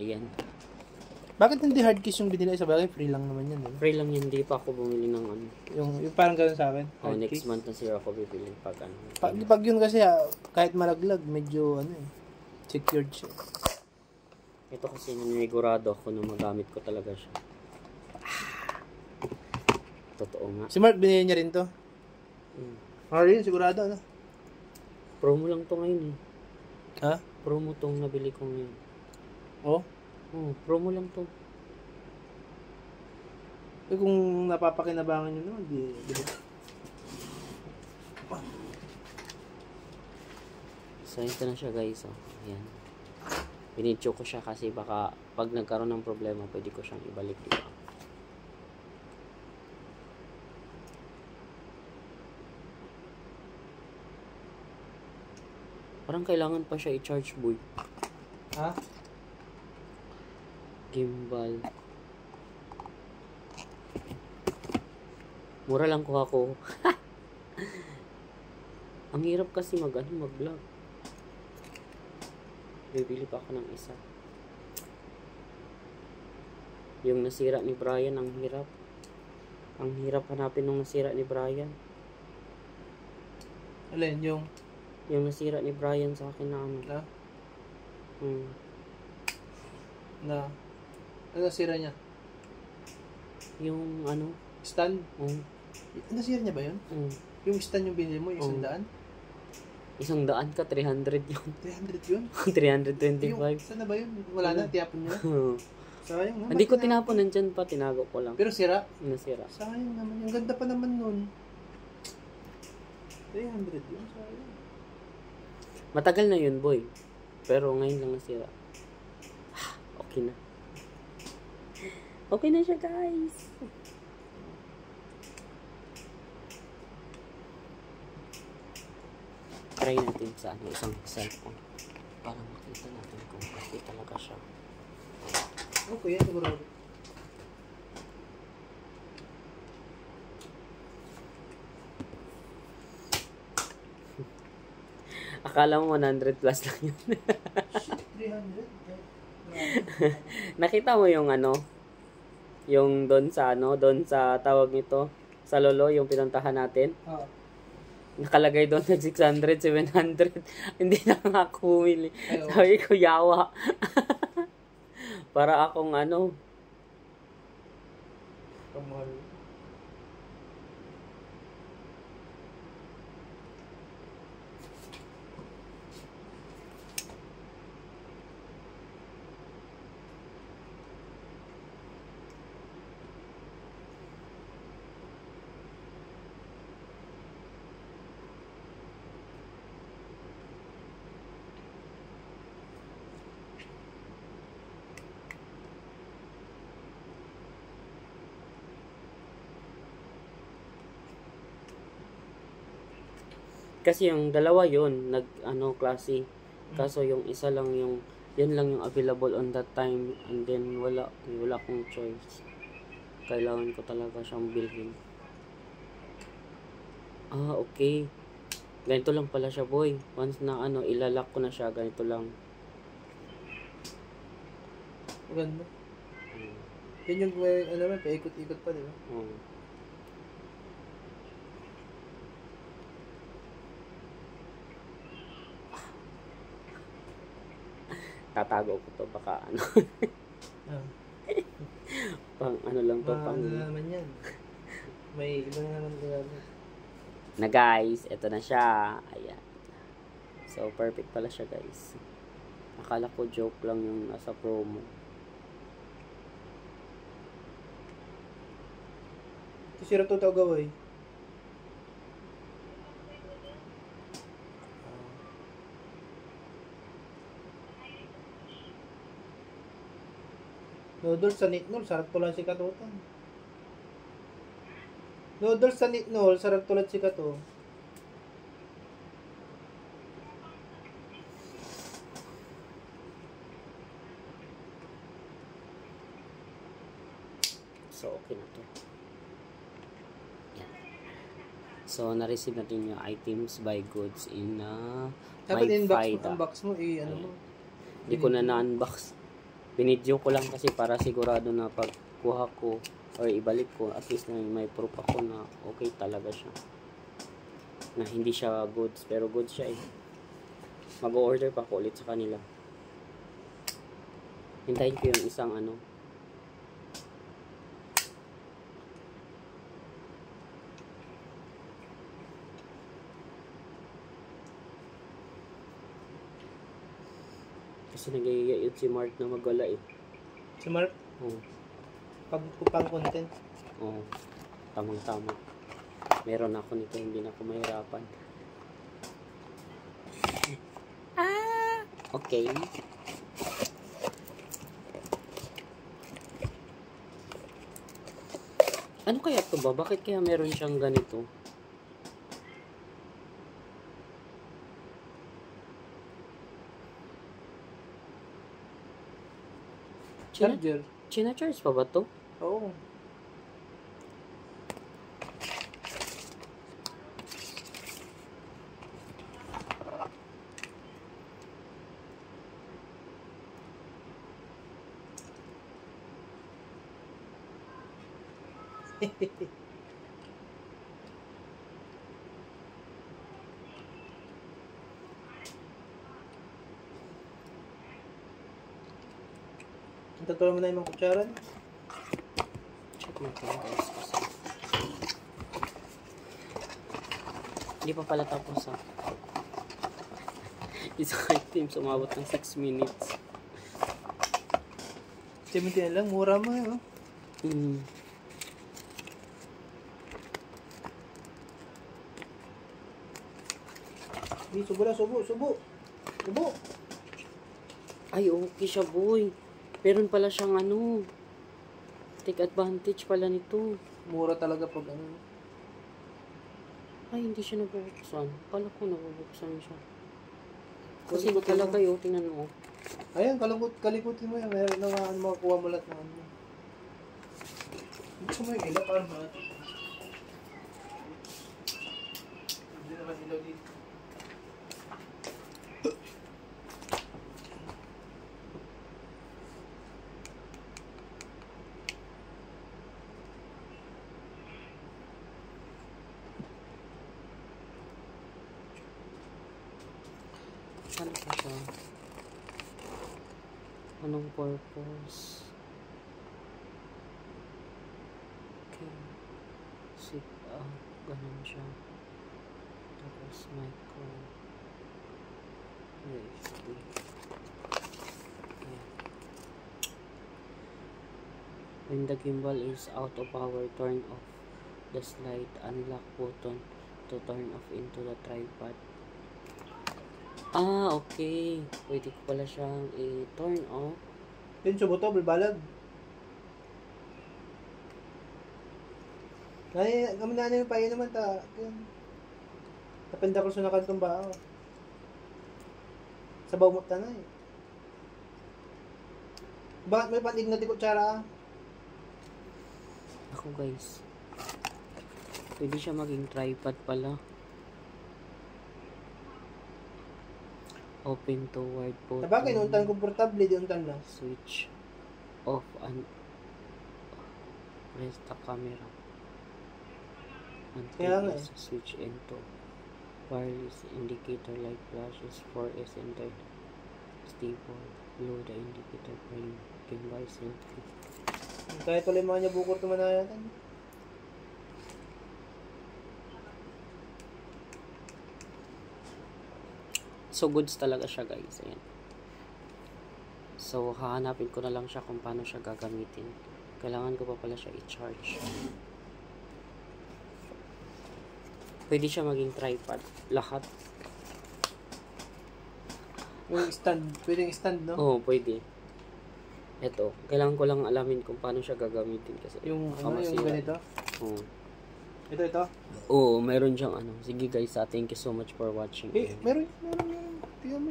Ayan. Bakit hindi hard case yung binili? Sa bagay, free lang naman yan. Free lang yan, hindi pa ako bumili ng ano. Yung parang gano'n sa akin. Next month na siya ako bibili pag ano. Pag yun kasi, kahit malaglag, medyo secured siya. Ito kasi nanigurado ako na magamit ko talaga siya. Totoo nga. Si Mark, binili niya rin to? Rin, sigurado, ano? Promo lang to ngayon eh. Ha? Promo tong nabili ko ngayon. Oh? Promo lang to. Kung napapakinabangan nyo naman, di. So, ito na siya guys. Ayan. Binidyo ko siya kasi baka pag nagkaroon ng problema, pwede ko siyang ibalik dito. Parang kailangan pa siya i-charge, boy. Ha? Gimbal. Mura lang kuha ko. Ang hirap kasi mag-vlog. Bibili pa ako ng isa. Yung nasira ni Brian, ang hirap. Ang hirap hanapin nung nasira ni Brian. Alin, yung nasira ni Brian sa akin na ano. Ano nasira niya? Yung ano? Stand? Nasira niya ba yun? Yung stand yung binili mo, yung 100? 100 ka, 300 yun. 300 yun? 325. Saan na ba yun? Wala na, tiyapon niya. Sayang naman. Hindi ko tinapon, nandyan pa, tinago ko lang. Pero sira? Nasira. Sayang naman, yung ganda pa naman nun. 300 yun, sayang. Matagal na yun, boy. Pero ngayon lang nasira. Okay na. Okay na siya, guys. Try natin sa isang cellphone para makita natin kung okay talaga siya. Okay, siguro. Akala mo 100 plus lang yun. 300? Nakita mo yung ano? Yung doon sa tawag nito, sa Lolo, yung pinuntahan natin? Nakalagay doon na 600, 700. Hindi na nga ako bumili. Sabi ko, yawa. Para akong ano. Kamahal. Kasi yung dalawa yun, klase. Kaso yung isa lang yan lang yung available on that time. And then wala akong choice. Kailangan ko talaga siyang bilhin. Okay. Ganito lang pala siya, boy. Once na ilalak ko na siya, ganito lang. Maganda. Yan yung paikot-ikot pa, di ba? Tatago ko to, baka pang lang to, pang naman yan. May iba na naman na guys, eto na siya. Ayan. So perfect pala siya, guys. Akala ko joke lang yung nasa promo. Sira to gawin. Noodles sa Nitnol, sarap tulad si Katutan. Noodles sa Nitnol, sarap tulad si Kato. So, okay na to. Yan. So, na-receive natin yung items by goods in dapat my unbox mo, mo. Hindi ko na na-unbox. Binidyo ko lang kasi para sigurado na pagkuha ko or ibalik ko, at least na may proof ako na okay talaga siya. Na hindi siya goods, pero goods siya eh. Mag-order pa ako ulit sa kanila. Hintayin ko yung isang ano. Kasi nagigayayod si Mark na magwala eh. Si Mark? Oo. Pang content? Oo. Tamang-tama. Meron ako nito, hindi na ako mahirapan. Okay. Ano kaya to ba? Bakit kaya meron siyang ganito? Charger? China-charge pa ba to? Oo. Tutulong mo na yung mga kutsara. Check natin guys. Hindi pa pala tapos ha. Isang item sumabot ng 6 minutes. 17 na lang, mura mo yun. Subo na, subo. Ay, okay siya boy. Meron pala siyang ano. Take advantage pala nito. Mura talaga pag ano. Ay, hindi siya nabubuksan. Kala ko nabubuksan siya. Kasi nakalagay oh, tingnan mo. Ayan, kalikutin mo yan. Meron na makakuha mo lahat ng ano. Gusto mo yung ilaw para ba? Hindi naman ilaw dito. Ano pa siya? Anong purpose? Okay. Sit up. Ganun siya. Tapos micro. USB. Yeah. When the gimbal is out of power, turn off the slide unlock button to turn off into the tripod. Ah, okay. Pwede ko pala siyang i-turn off. Yun, subo to, balbalag. Kami na yung payo naman ta. Tapenda ko sa nakantong ba ako. Sabaw mo tanay. Bakit may panig na di kutsara? Ako guys. Pwede siya maging tripod pala. Open toward button. Sabagay, untan komportable, di untan lang. Switch off and press the camera. Until it's switch into wireless indicator light flashes 4S entered. Stable. Below the indicator frame. Gimbal selfie. Kahit ulit mga niya bukor naman na natin. So, goods talaga siya guys. Ayan. So, hahanapin ko na lang siya kung paano siya gagamitin. Kailangan ko pa pala siya i-charge. Pwede siya maging tripod. Lahat. Yung stand. Pwede yung stand, no? Oo, pwede. Ito. Kailangan ko lang alamin kung paano siya gagamitin. Kasi yung ano, yung ganito? Oo. Ito? Oo, meron siyang ano. Sige guys, thank you so much for watching. Meron. Tingnan mo.